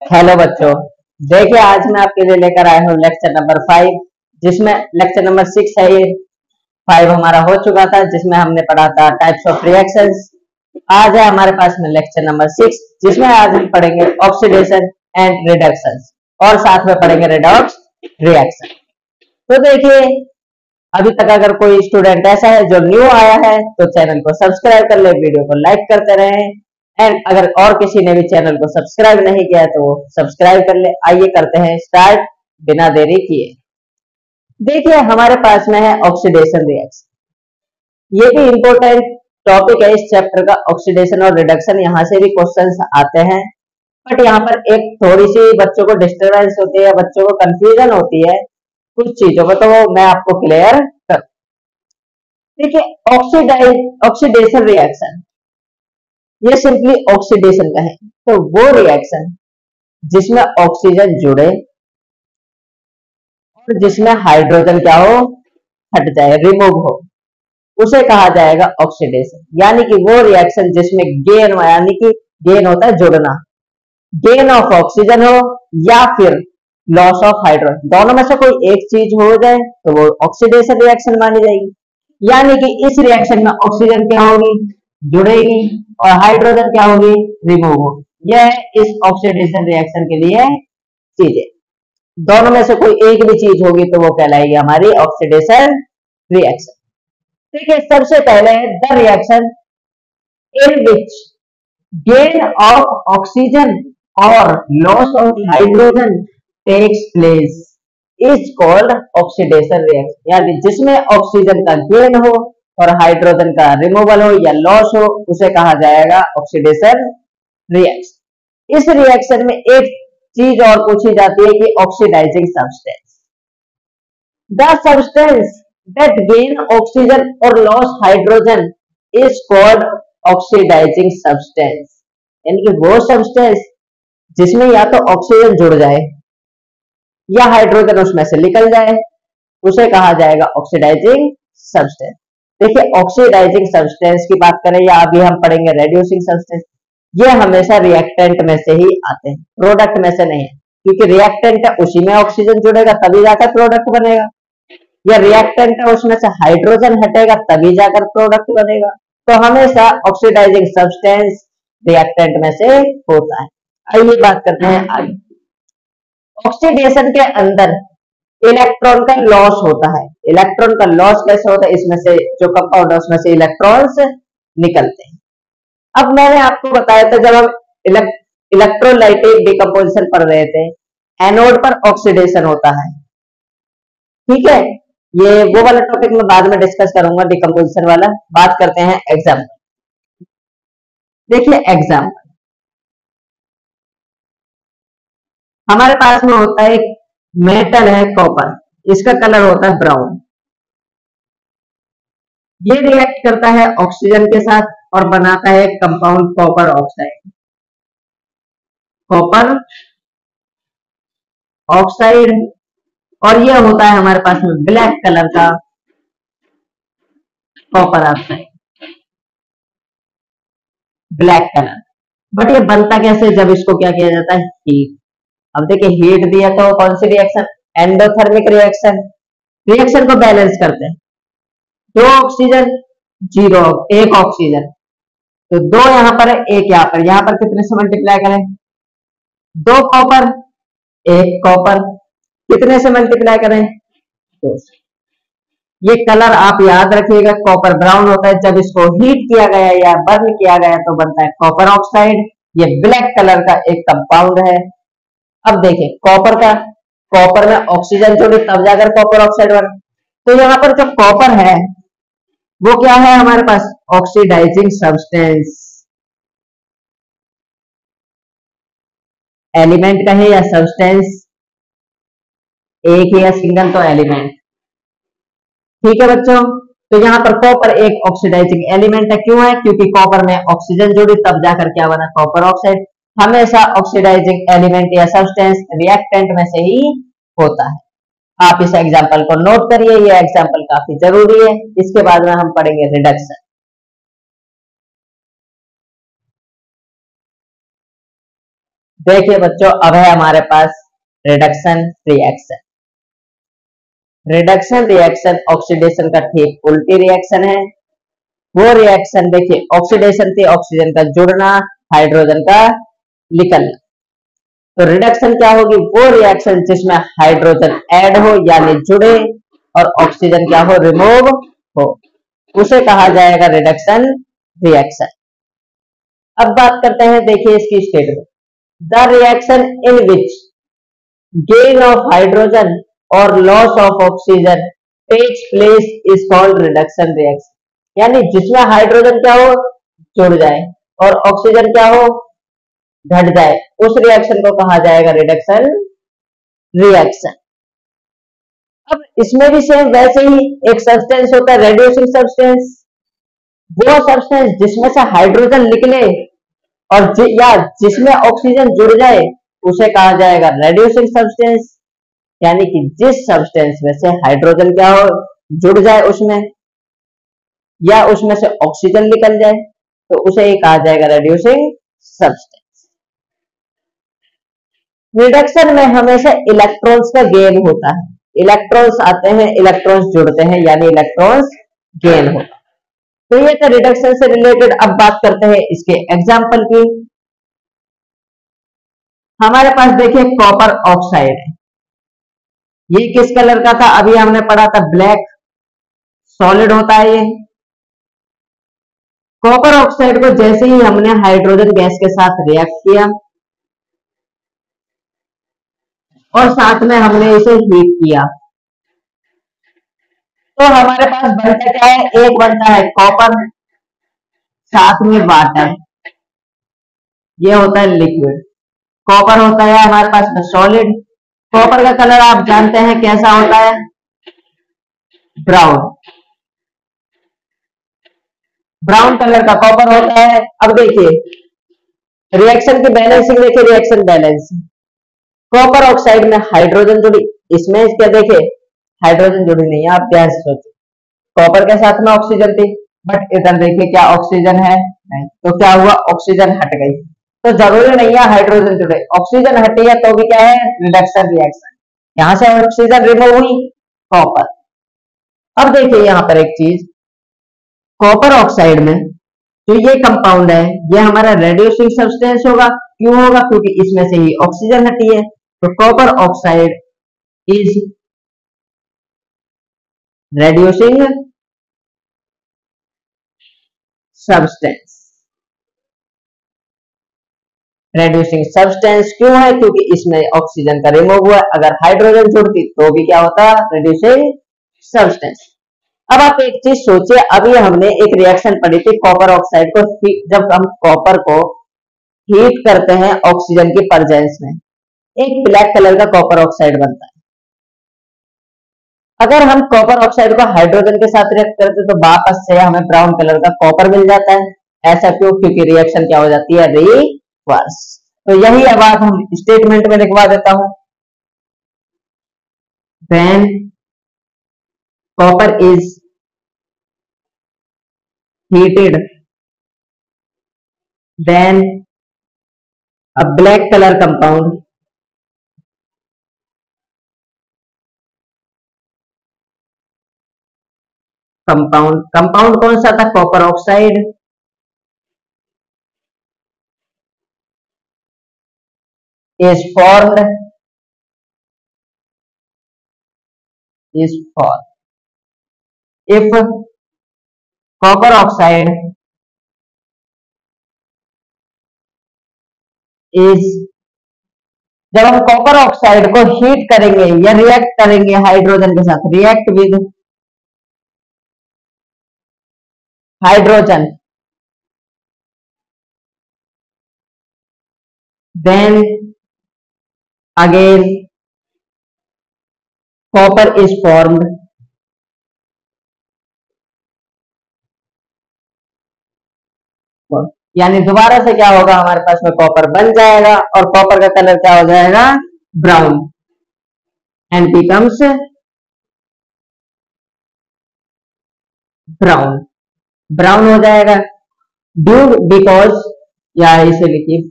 Hello बच्चों, देखिए आज मैं आपके लिए लेकर आया हूँ लेक्चर नंबर 5, जिसमें लेक्चर नंबर 6 है। ये 5 हमारा हो चुका था, जिसमें हमने पढ़ा था टाइप्स ऑफ रिएक्शंस। आज है हमारे पास में लेक्चर नंबर 6, जिसमें आज हम पढ़ेंगे ऑक्सीडेशन एंड रिडक्शन और साथ में पढ़ेंगे रेडॉक्स रिएक्शन। तो देखिए, अभी तक अगर कोई स्टूडेंट ऐसा है जो न्यू आया है तो चैनल को सब्सक्राइब कर ले, वीडियो को लाइक करते रहें। एंड अगर और किसी ने भी चैनल को सब्सक्राइब नहीं किया है तो वो सब्सक्राइब कर ले। आइए करते हैं स्टार्ट बिना देरी किए। देखिए हमारे पास में है ऑक्सीडेशन रिएक्शन। ये भी इंपॉर्टेंट टॉपिक है इस चैप्टर का, ऑक्सीडेशन और रिडक्शन। यहाँ से भी क्वेश्चंस आते हैं, बट यहाँ पर एक थोड़ी सी बच्चों को डिस्टर्बेंस होती है, बच्चों को कंफ्यूजन होती है कुछ चीजों में, तो वो मैं आपको क्लियर कर। देखिए ऑक्सीडेशन रिएक्शन, ये सिंपली ऑक्सीडेशन का है। तो वो रिएक्शन जिसमें ऑक्सीजन जुड़े और जिसमें हाइड्रोजन क्या हो, हट जाए, रिमूव हो, उसे कहा जाएगा ऑक्सीडेशन। यानी कि वो रिएक्शन जिसमें गेन, यानी कि गेन होता है जुड़ना, गेन ऑफ ऑक्सीजन हो या फिर लॉस ऑफ हाइड्रोजन, दोनों में से कोई एक चीज हो जाए तो वो ऑक्सीडेशन रिएक्शन मानी जाएगी। यानी कि इस रिएक्शन में ऑक्सीजन क्या होगी, जुड़ेगी, और हाइड्रोजन क्या होगी, रिमूव होगी। यह इस ऑक्सीडेशन रिएक्शन के लिए चीजें, दोनों में से कोई एक भी चीज होगी तो वो कहलाएगी हमारी ऑक्सीडेशन रिएक्शन। देखिए सबसे पहले the reaction in which gain of oxygen और loss of hydrogen takes place is called oxidation reaction. यानी जिसमें ऑक्सीजन का गेन हो और हाइड्रोजन का रिमूवल हो या लॉस हो, उसे कहा जाएगा ऑक्सीडेशन रिएक्शन। इस रिएक्शन में एक चीज और पूछी जाती है कि oxidising substance, the substance that gain oxygen और loss hydrogen is called oxidising substance. यानी कि वो सब्सटेंस जिसमें या तो ऑक्सीजन जुड़ जाए या हाइड्रोजन उसमें से निकल जाए, उसे कहा जाएगा ऑक्सीडाइजिंग सब्सटेंस। देखिए ऑक्सीडाइजिंग सब्सटेंस की बात करें या अभी हम पढ़ेंगे रेड्यूसिंग सब्सटेंस, ये हमेशा रिएक्टेंट में से ही आते हैं, प्रोडक्ट में से नहीं है। क्योंकि रिएक्टेंट है उसी में ऑक्सीजन जुड़ेगा तभी जाकर प्रोडक्ट बनेगा, या रिएक्टेंट है उसमें से हाइड्रोजन हटेगा तभी जाकर प्रोडक्ट बनेगा। तो हमेशा ऑक्सीडाइजिंग सब्सटेंस रिएक्टेंट में से होता है। आइए बात करते हैं आगे। ऑक्सीडेशन के अंदर इलेक्ट्रॉन का लॉस होता है। इलेक्ट्रॉन का लॉस कैसे होता है, इसमें से जो कंपाउंड है उसमें से इलेक्ट्रॉन्स निकलते हैं। अब मैंने आपको बताया था जब हम इलेक्ट्रोलाइटिक डिकम्पोजिशन पढ़ रहे थे, एनोड पर ऑक्सीडेशन होता है, ठीक है। ये वो वाला टॉपिक मैं बाद में डिस्कस करूंगा, डिकम्पोजिशन वाला। बात करते हैं एग्जाम्पल। देखिए एग्जाम्पल, हमारे पास में होता है एक मेटल है कॉपर, इसका कलर होता है ब्राउन। ये रिएक्ट करता है ऑक्सीजन के साथ और बनाता है compound copper oxide. Copper oxide, और ये होता है हमारे पास में ब्लैक कलर का copper oxide, black colour. But ये बनता कैसे, जब इसको क्या किया जाता है, हीट। अब देखिए हीट दिया तो कौन सी रिएक्शन, एंडोथर्मिक रिएक्शन। रिएक्शन को बैलेंस करते हैं, 2 ऑक्सीजन 0 1 ऑक्सीजन, तो 2 यहां पर है 1 यहां पर, यहां पर कितने से मल्टीप्लाई करें, 2 कॉपर 1 कॉपर, कितने से मल्टीप्लाई करें, 2 से। ये कलर आप याद रखिएगा, कॉपर ब्राउन होता है, जब इसको हीट किया गया या बर्न किया गया तो बनता है कॉपर ऑक्साइड। ये ब्लैक कलर का एक कंपाउंड है। अब देखिए कॉपर में ऑक्सीजन जोड़ी तब जाकर कॉपर ऑक्साइड बना। तो यहाँ पर जो कॉपर है वो क्या है हमारे पास, ऑक्सीडाइजिंग सब्सटेंस। एलिमेंट कहे या सब्सटेंस, एक ही या सिंगल, तो एलिमेंट, ठीक है बच्चों। तो यहाँ पर कॉपर एक ऑक्सीडाइजिंग एलिमेंट है। क्यों है, क्योंकि कॉपर में ऑक्सीजन जुड़ी तब जाकर क्या बना, कॉपर ऑक्साइड। हमेशा ऑक्सीडाइजिंग एलिमेंट या सब्सटेंस रिएक्टेंट में से ही होता है। आप इस एग्जाम्पल को नोट करिए, ये एग्जाम्पल काफी जरूरी है। इसके बाद में हम पढ़ेंगे रिडक्शन। देखिए बच्चों, अब है हमारे पास reduction reaction. Reduction reaction oxidation का ठीक उल्टी रिएक्शन है। वो रिएक्शन देखिए, ऑक्सीडेशन थी ऑक्सीजन का जुड़ना, हाइड्रोजन का निकलना। तो रिडक्शन क्या होगी? वो रिएक्शन जिसमें हाइड्रोजन ऐड हो यानी जुड़े और ऑक्सीजन क्या हो? रिमूव हो, उसे कहा जाएगा रिडक्शन रिएक्शन। अब बात करते हैं, देखिए इसकी statement. The reaction in which gain of hydrogen और loss of oxygen takes place is called reduction reaction. यानी जिसमें हाइड्रोजन क्या हो? जुड़ जाए और ऑक्सीजन क्या हो? घट जाए, उस रिएक्शन को कहा जाएगा रिडक्शन रिएक्शन। अब इसमें भी सेम वैसे ही एक सब्सटेंस होता है रेड्यूसिंग सब्सटेंस। वो सब्सटेंस जिसमें से हाइड्रोजन निकले और या जिसमें ऑक्सीजन जुड़ जाए उसे कहा जाएगा रेड्यूसिंग सब्सटेंस। यानी कि जिस सब्सटेंस में से हाइड्रोजन क्या हो? जुड़ जाए उसमें, या उसमें से ऑक्सीजन निकल जाए, तो उसे ही कहा जाएगा रेड्यूसिंग सब्सटेंस। रिडक्शन में हमेशा इलेक्ट्रॉन्स का गेन होता है। इलेक्ट्रॉन्स आते हैं, इलेक्ट्रॉन्स जुड़ते हैं, यानी इलेक्ट्रॉन्स गेन होता है। तो ये था रिडक्शन से रिलेटेड। अब बात करते हैं इसके एग्जाम्पल की। हमारे पास देखिए कॉपर ऑक्साइड है। ये किस कलर का था? अभी हमने पढ़ा था ब्लैक, सॉलिड होता है ये। कॉपर ऑक्साइड को जैसे ही हमने हाइड्रोजन गैस के साथ रिएक्ट किया और साथ में हमने इसे हीट किया, तो हमारे पास बनता क्या है? एक बनता है कॉपर, साथ में वाटर, ये होता है लिक्विड। कॉपर होता है हमारे पास में सॉलिड। कॉपर का कलर आप जानते हैं कैसा होता है? ब्राउन। ब्राउन कलर का कॉपर होता है। अब देखिए रिएक्शन की बैलेंसिंग, देखिए रिएक्शन बैलेंस। कॉपर ऑक्साइड में हाइड्रोजन जुड़ी, इसमें क्या देखे? हाइड्रोजन जुड़ी नहीं है। आप ध्यान से सोचिए, कॉपर के साथ में ऑक्सीजन थी, बट इधर देखिए क्या ऑक्सीजन है? नहीं। तो क्या हुआ? ऑक्सीजन हट गई। तो जरूरी नहीं है हाइड्रोजन जुड़े, ऑक्सीजन हटी है तो भी क्या है? Reduction reaction. यहां से ऑक्सीजन रिमूव हुई, कॉपर। अब देखिए यहां पर एक चीज, कॉपर ऑक्साइड में जो ये कंपाउंड है ये हमारा रेड्यूसिंग सब्सटेंस होगा। क्यों होगा? क्योंकि इसमें से ही ऑक्सीजन हटी है। तो copper oxide is reducing substance. Reducing substance क्यों है? क्योंकि इसमें ऑक्सीजन का रिमूव हुआ। अगर हाइड्रोजन जुड़ती तो भी क्या होता? Reducing substance. अब आप एक चीज सोचिए, अभी हमने एक रिएक्शन पढ़ी थी कॉपर ऑक्साइड को, जब हम कॉपर को हीट करते हैं ऑक्सीजन की प्रेजेंस में, एक ब्लैक कलर का कॉपर ऑक्साइड बनता है। अगर हम कॉपर ऑक्साइड को हाइड्रोजन के साथ रिएक्ट करते तो वापस से हमें ब्राउन कलर का कॉपर मिल जाता है। ऐसा क्यों? क्योंकि रिएक्शन क्या हो जाती है? रिवर्स। तो यही अब बात हम स्टेटमेंट में लिखवा देता हूं। When copper is heated, then a black color compound कौन सा था? Copper oxide. is formed if copper oxide is, जब हम कॉपर ऑक्साइड को हीट करेंगे या रिएक्ट करेंगे हाइड्रोजन के साथ, react with hydrogen, then again copper is formed, यानी दोबारा से क्या होगा? हमारे पास में कॉपर बन जाएगा और कॉपर का कलर क्या हो जाएगा? Brown, and becomes brown. Brown हो जाएगा ड्यू बिकॉज, या इसे लिखिए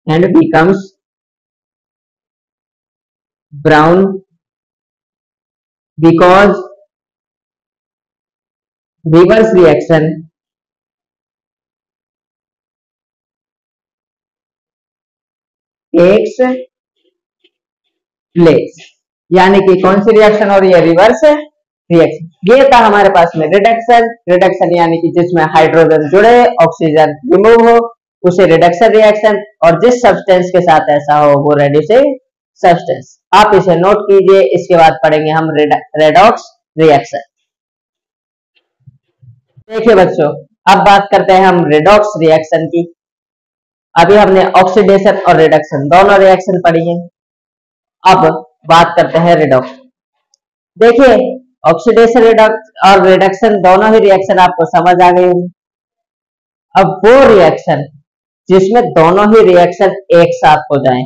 and becomes brown because reverse reaction takes place. यानी कि कौन सी रिएक्शन हो रही है? Reverse reaction. ये था हमारे पास में रिडक्शन। रिडक्शन यानी कि जिसमें हाइड्रोजन जुड़े ऑक्सीजन रिमूव हो उसे रिडक्शन रिएक्शन, और जिस सब्सटेंस के साथ ऐसा हो वो रेड्यूसिंग सब्सटेंस। आप इसे नोट कीजिए। इसके बाद पढ़ेंगे हम रेडॉक्स रिएक्शन। देखिए बच्चों, अब बात करते हैं हम रेडॉक्स रिएक्शन की। अभी हमने ऑक्सीडेशन और रिडक्शन दोनों रिएक्शन पढ़ी है। अब बात करते हैं रिडॉक्स। देखिए, ऑक्सीडेशन रिडक्स और रिडक्शन दोनों ही रिएक्शन आपको समझ आ गई होंगी। अब वो रिएक्शन जिसमें दोनों ही रिएक्शन एक साथ हो जाएं,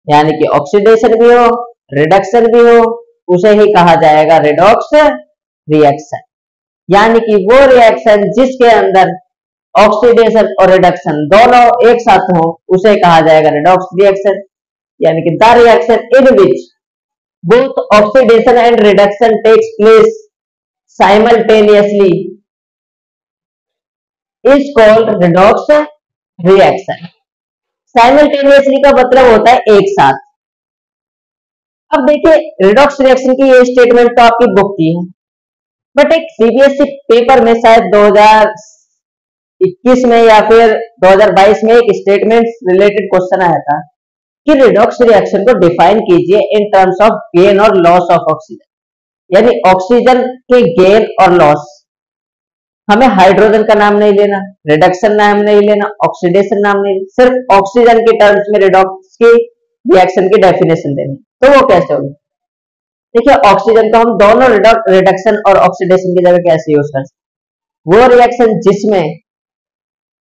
यानी कि ऑक्सीडेशन भी हो रिडक्शन भी हो, उसे ही कहा जाएगा रिडॉक्स रिएक्शन। यानी कि वो रिएक्शन जिसके अंदर ऑक्सीडेशन और रिडक्शन दोनों एक साथ हो उसे कहा जाएगा रिडॉक्स रिएक्शन। यानी कि the reaction in which both oxidation and reduction takes place simultaneously is called redox reaction। Simultaneously का मतलब होता है एक साथ। अब देखिए, रिडॉक्स रिएक्शन की ये स्टेटमेंट तो आपकी बुक की है, बट एक सीबीएसई पेपर में शायद 2021 में या फिर 2022 में एक स्टेटमेंट रिलेटेड क्वेश्चन आया था कि रिडॉक्स रिएक्शन को डिफाइन कीजिए इन टर्म्स ऑफ गेन और लॉस ऑफ ऑक्सीजन। यानी ऑक्सीजन के गेन और लॉस। हमें हाइड्रोजन का नाम नहीं लेना, रिडक्शन नाम नहीं लेना, ऑक्सीडेशन नाम नहीं लेना, सिर्फ ऑक्सीजन के टर्म्स में रिडॉक्स की रिएक्शन की डेफिनेशन देनी। तो वो कैसे होगी? देखिए, ऑक्सीजन को हम दोनों रिडक्शन और ऑक्सीडेशन की जगह कैसे यूज कर सकते? वो रिएक्शन जिसमें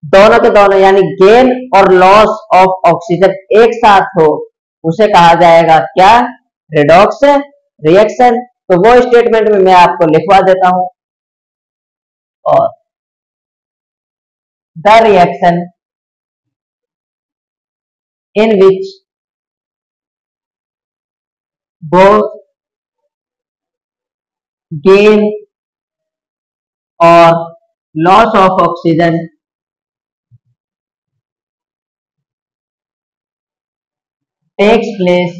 दोनों के दोनों यानी गेन और लॉस ऑफ ऑक्सीजन एक साथ हो उसे कहा जाएगा क्या? Redox reaction. तो वो स्टेटमेंट में मैं आपको लिखवा देता हूं। और the reaction in which both gain और loss of oxygen takes place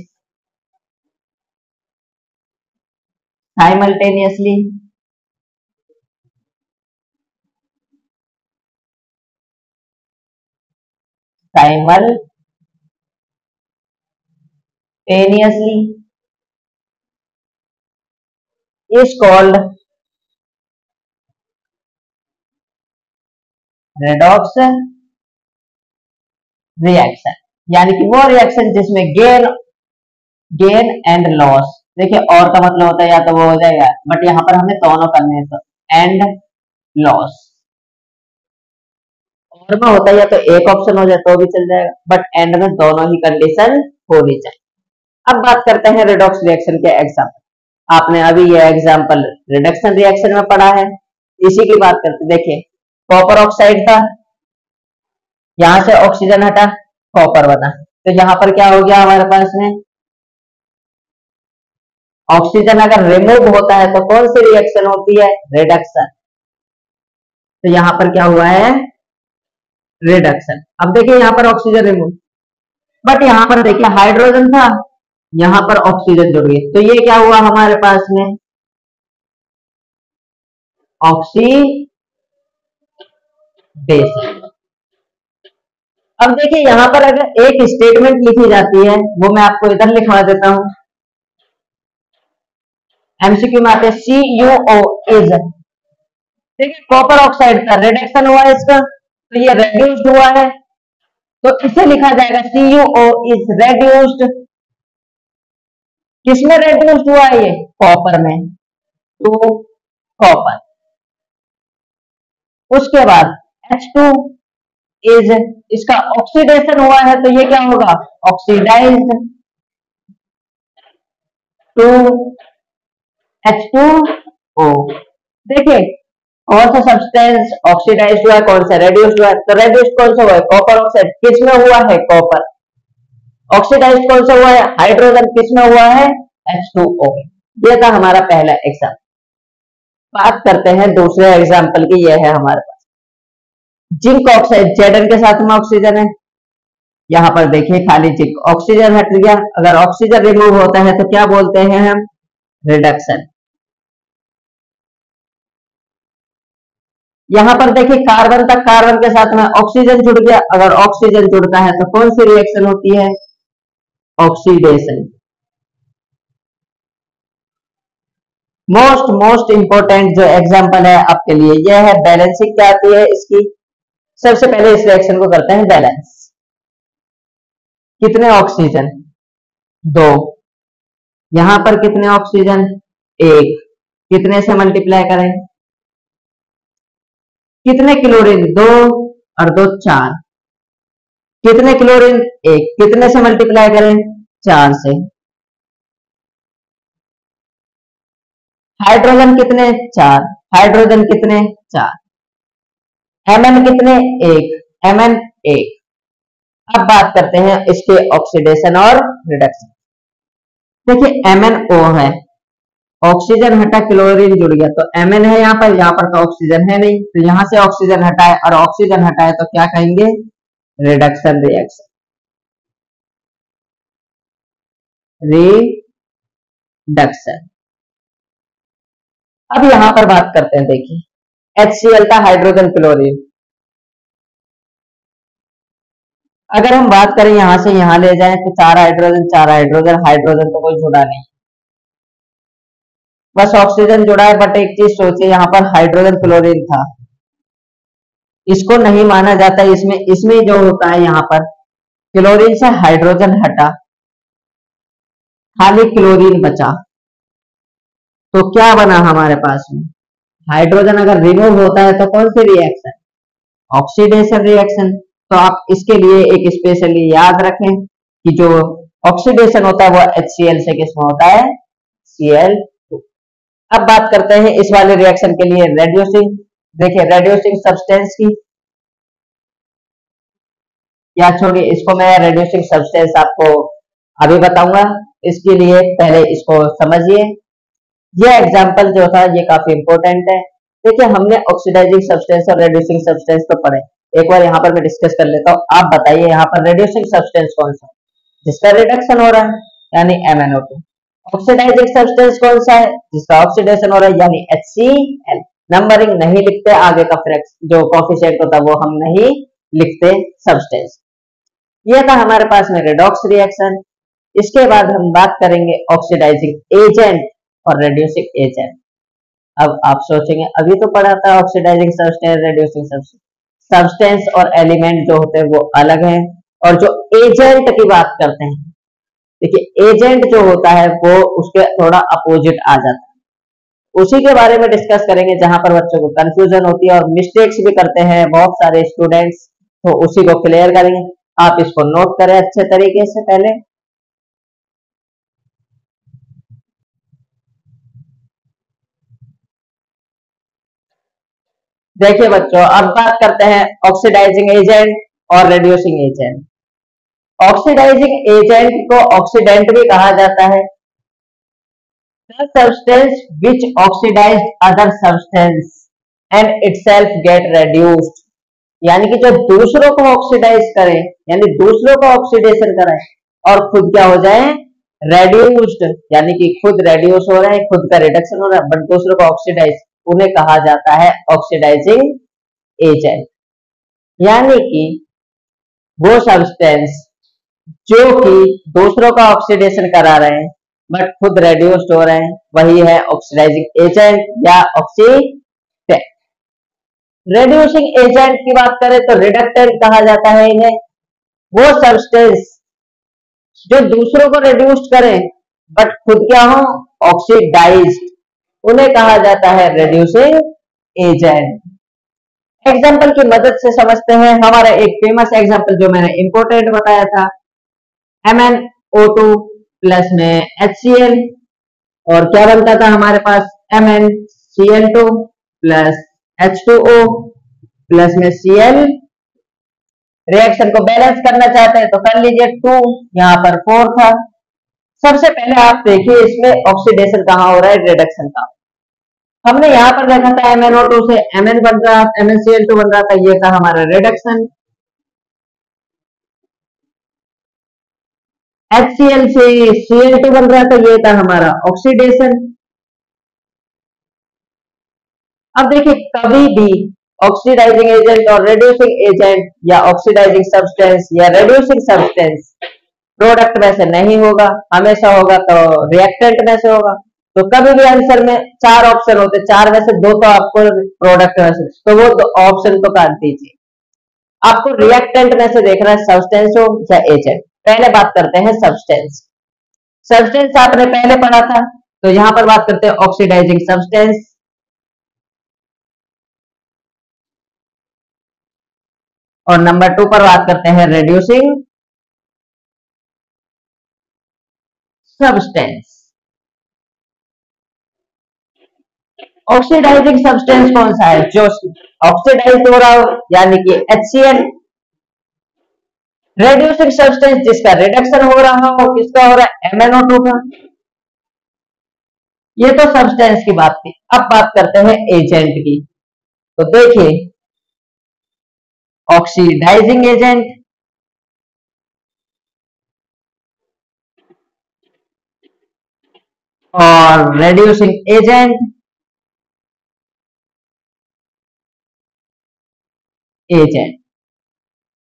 simultaneously is called redox reaction. यानी कि वो रिएक्शन जिसमें गेन एंड लॉस। देखिए, और का मतलब होता है या तो वो हो जाएगा, बट यहां पर हमें दोनों करने हैं, तो एंड लॉस। और में होता है या तो एक ऑप्शन हो जाए तो भी चल जाएगा, बट एंड में दोनों ही कंडीशन होनी चाहिए। अब बात करते हैं रिडॉक्स रिएक्शन के एग्जाम्पल। आपने अभी ये एग्जाम्पल रिडक्शन रिएक्शन में पढ़ा है, इसी की बात करते। देखिए, कॉपर ऑक्साइड था, यहां से ऑक्सीजन हटा, कॉपर बना। तो यहां पर क्या हो गया हमारे पास में? ऑक्सीजन अगर रिमूव होता है तो कौन सी रिएक्शन होती है? रिडक्शन। तो यहां पर क्या हुआ है? रिडक्शन। अब देखिए, यहां पर ऑक्सीजन रिमूव, बट यहां पर देखिए हाइड्रोजन था, यहां पर ऑक्सीजन जुड़ गई, तो ये क्या हुआ हमारे पास में? ऑक्सीडेशन। अब देखिए, यहां पर अगर एक स्टेटमेंट लिखी जाती है, वो मैं आपको इधर लिखवा देता हूं। एमसीक्यू में आते हैं CuO इज। देखिए, कॉपर ऑक्साइड का रिडक्शन हुआ है इसका, तो ये रेड्यूस्ड हुआ है, तो इसे लिखा जाएगा CuO इज रेड्यूस्ड। किसमें रेड्यूस्ड हुआ है? ये कॉपर में, टू कॉपर। उसके बाद H2 इज, इसका ऑक्सीडेशन हुआ है, तो ये क्या होगा? Oxidized to H2O। देखिए, कौन सा सब्सटेंस ऑक्सीडाइज्ड हुआ है, कौन सा रेड्यूस्ड हुआ है? तो रेड्यूस्ड कौन सा हुआ है? Copper oxide. किसमें हुआ है? कॉपर। ऑक्सीडाइज्ड कौन सा हुआ है? हाइड्रोजन। किसमें हुआ है? H2O। ये था हमारा पहला एग्जाम्पल। बात करते हैं दूसरे एग्जाम्पल की। यह है हमारे पास जिंक ऑक्साइड, Zn के साथ में ऑक्सीजन है। यहां पर देखिए खाली जिंक, ऑक्सीजन हट गया। अगर ऑक्सीजन रिमूव होता है तो क्या बोलते हैं हम? रिडक्शन। यहां पर देखिए कार्बन तक, कार्बन के साथ में ऑक्सीजन जुड़ गया। अगर ऑक्सीजन जुड़ता है तो कौन सी रिएक्शन होती है? ऑक्सीडेशन। मोस्ट इंपोर्टेंट जो एग्जांपल है आपके लिए यह है बैलेंसिंग। क्या आती है इसकी? सबसे पहले इस रिएक्शन को करते हैं बैलेंस। कितने ऑक्सीजन? 2। यहां पर कितने ऑक्सीजन? 1। कितने से मल्टीप्लाई करें? कितने क्लोरीन? 2 और 2 4। कितने क्लोरीन? 1। कितने से मल्टीप्लाई करें? 4 से। हाइड्रोजन कितने? 4। हाइड्रोजन कितने? 4। Mn कितने? 1। Mn 1। अब बात करते हैं इसके ऑक्सीडेशन और रिडक्शन। देखिए MnO है, ऑक्सीजन हटा, क्लोरीन जुड़ गया, तो Mn है यहाँ पर तो ऑक्सीजन है नहीं, तो यहां से ऑक्सीजन हटाए और ऑक्सीजन हटाए तो क्या कहेंगे? Reduction reaction. रिडक्शन। अब यहां पर बात करते हैं, देखिए HCl था, हाइड्रोजन क्लोरीन। अगर हम बात करें यहां से यहां ले जाएं तो 4 हाइड्रोजन 4 हाइड्रोजन, हाइड्रोजन तो कोई जुड़ा नहीं, बस ऑक्सीजन जुड़ा है। बट एक चीज सोचिए, यहाँ पर हाइड्रोजन क्लोरीन था, इसको नहीं माना जाता। इसमें जो होता है यहाँ पर क्लोरीन से हाइड्रोजन हटा, खाली क्लोरीन बचा, तो क्या बना हमारे पास में? हाइड्रोजन अगर रिमूव होता है तो कौन सी रिएक्शन? Oxidation reaction. तो आप इसके लिए एक स्पेशली याद रखें कि जो ऑक्सीडेशन होता है वो HCl से किसमें होता है? Cl2। अब बात करते हैं इस वाले रिएक्शन के लिए रेड्यूसिंग। देखिए रेड्यूसिंग सब्सटेंस की, या छोड़िए इसको, मैं रेड्यूसिंग सब्सटेंस आपको अभी बताऊंगा। इसके लिए पहले इसको समझिए। ये एग्जांपल जो था ये काफी इंपॉर्टेंट है। देखिए हमने ऑक्सीडाइजिंग सब्सटेंस और रेड्यूसिंग सब्सटेंस तो पढ़े, एक बार यहाँ पर मैं डिस्कस कर लेता हूँ। आप बताइए यहाँ पर रेड्यूसिंग सब्सटेंस कौन सा जिसका रिडक्शन हो रहा है, यानी MnO2। ऑक्सीडाइजिंग सब्सटेंस कौन सा है जिसका ऑक्सीडेशन हो रहा है, यानी HCl। नंबरिंग नहीं लिखते, आगे का जो कोफिशिएंट होता है वो हम नहीं लिखते सब्सटेंस। ये था हमारे पास में रिडॉक्स रिएक्शन। इसके बाद हम बात करेंगे ऑक्सीडाइजिंग एजेंट और रेड्यूसिंग एजेंट। अब आप सोचेंगे अभी तो पढ़ा था oxidizing substance, reducing substance. Substance और एलिमेंट जो होते हैं वो अलग हैं, और जो एजेंट की बात करते हैं, देखिए एजेंट जो होता है वो उसके थोड़ा अपोजिट आ जाता है। उसी के बारे में डिस्कस करेंगे जहां पर बच्चों को कंफ्यूजन होती है और मिस्टेक्स भी करते हैं बहुत सारे स्टूडेंट्स, तो उसी को क्लियर करेंगे। आप इसको नोट करें अच्छे तरीके से। पहले देखिए बच्चों, अब बात करते हैं ऑक्सीडाइजिंग एजेंट और रेड्यूसिंग एजेंट। ऑक्सीडाइजिंग एजेंट को ऑक्सीडेंट भी कहा जाता है। The substance which oxidized other substance and itself get reduced, यानी कि जो दूसरों को ऑक्सीडाइज करे, यानी दूसरों को ऑक्सीडेशन कराए और खुद क्या हो जाए? रेड्यूस्ड, यानी कि खुद रेड्यूस हो रहा है, खुद का रिडक्शन हो रहा है, बट दूसरों को ऑक्सीडाइज, उन्हें कहा जाता है ऑक्सीडाइजिंग एजेंट। यानी कि वो सब्सटेंस जो कि दूसरों का ऑक्सीडेशन करा रहे हैं बट खुद रेड्यूस्ड हो रहे हैं, वही है ऑक्सीडाइजिंग एजेंट या ऑक्सीडेंट। रेड्यूसिंग एजेंट की बात करें तो रिडक्टेंट कहा जाता है इन्हें। वो सब्सटेंस जो दूसरों को रिड्यूस्ड करें बट खुद क्या हो? ऑक्सीडाइज्ड, उन्हें कहा जाता है रेड्यूसिंग एजेंट। एग्जाम्पल की मदद से समझते हैं। हमारा एक फेमस एग्जाम्पल जो मैंने इंपोर्टेंट बताया था, MnO2 प्लस में HCl, और क्या बनता था हमारे पास? MnCl2 प्लस H2O प्लस में Cl। रिएक्शन को बैलेंस करना चाहते हैं तो कर लीजिए, 2 यहाँ पर 4 था। सबसे पहले आप देखिए इसमें ऑक्सीडेशन कहाँ हो रहा है, रिडक्शन का। हमने यहाँ पर देखा था MnO2 से Mn बन रहा, MnCl2 बन रहा था, ये था हमारा रिडक्शन। HCl से Cl2 बन रहा था, ये था हमारा ऑक्सीडेशन। अब देखिए कभी भी ऑक्सीडाइजिंग एजेंट और रेड्यूसिंग एजेंट या ऑक्सीडाइजिंग सब्सटेंस या रेड्यूसिंग सब्सटेंस प्रोडक्ट में से नहीं होगा, हमेशा होगा तो रिएक्टेंट में से होगा। तो कभी भी आंसर में 4 ऑप्शन होते, 4 में से 2 तो आपको प्रोडक्ट में से, तो वो 2 ऑप्शन तो काट दीजिए। आपको रिएक्टेंट में से देखना है सब्सटेंस हो या एजेंट। पहले बात करते हैं सब्सटेंस। सब्सटेंस आपने पहले पढ़ा था, तो यहां पर बात करते हैं ऑक्सीडाइजिंग सब्सटेंस। और नंबर 2 पर बात करते हैं रेड्यूसिंग सब्सटेंस। ऑक्सीडाइजिंग सब्सटेंस कौन सा है, जो ऑक्सीडाइज हो रहा हो, यानी कि HCl। रेड्यूसिंग सब्सटेंस जिसका रिडक्शन हो रहा हो, किसका हो रहा है, MnO2 का। ये तो सब्सटेंस की बात थी। अब बात करते हैं एजेंट की। तो देखिए ऑक्सीडाइजिंग एजेंट और रेड्यूसिंग एजेंट।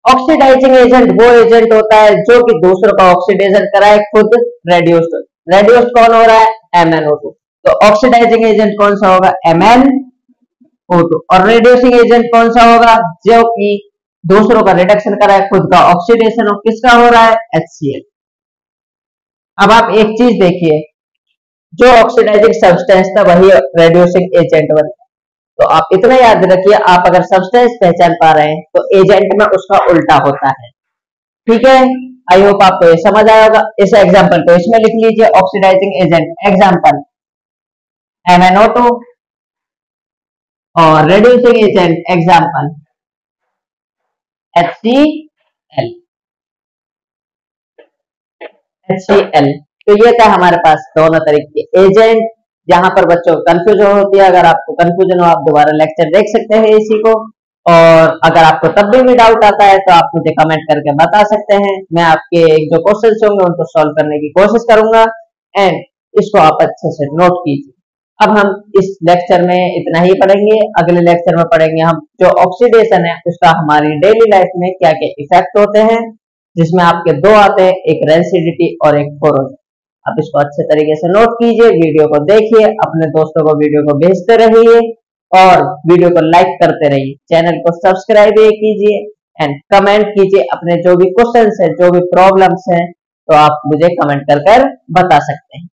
ऑक्सीडाइजिंग एजेंट वो एजेंट होता है जो कि दूसरों का ऑक्सीडेशन कराए, खुद रेड्यूस्ड। रेड्यूस्ड कौन हो रहा है, MnO2। तो ऑक्सीडाइजिंग एजेंट कौन सा होगा, MnO2। और रेड्यूसिंग एजेंट कौन सा होगा, जो कि दूसरों का रिडक्शन कराए, खुद का ऑक्सीडेशन हो, किसका हो रहा है, HCl। अब आप एक चीज देखिए, जो ऑक्सीडाइजिंग सब्सटेंस था वही रेड्यूसिंग एजेंट बनता। तो आप इतना याद रखिए, आप अगर सब्सटेंस पहचान पा रहे हैं तो एजेंट में उसका उल्टा होता है। ठीक है, आई होप आपको ये समझ आया होगा। इस एग्जांपल को इसमें लिख लीजिए, ऑक्सीडाइजिंग एजेंट एग्जांपल MnO2 और रेड्यूसिंग एजेंट एग्जांपल HCl। तो ये था हमारे पास दोनों तरीके के एजेंट, जहां पर बच्चों को कंफ्यूजन होती है। अगर आपको कंफ्यूजन हो, आप दोबारा लेक्चर देख सकते हैं इसी को। और अगर आपको तब भी डाउट आता है तो आप मुझे कमेंट करके बता सकते हैं। मैं आपके जो क्वेश्चंस होंगे उनको सॉल्व करने की कोशिश करूंगा, एंड इसको आप अच्छे से नोट कीजिए। अब हम इस लेक्चर में इतना ही पढ़ेंगे। अगले लेक्चर में पढ़ेंगे हम जो ऑक्सीडेशन है उसका हमारी डेली लाइफ में क्या क्या इफेक्ट होते हैं, जिसमें आपके 2 आते हैं, एक रेंसिडिटी और एक कोरोजन। आप इसको अच्छे तरीके से नोट कीजिए, वीडियो को देखिए, अपने दोस्तों को वीडियो को भेजते रहिए और वीडियो को लाइक करते रहिए। चैनल को सब्सक्राइब कीजिए एंड कमेंट कीजिए। अपने जो भी क्वेश्चंस है, जो भी प्रॉब्लम्स हैं, तो आप मुझे कमेंट कर बता सकते हैं।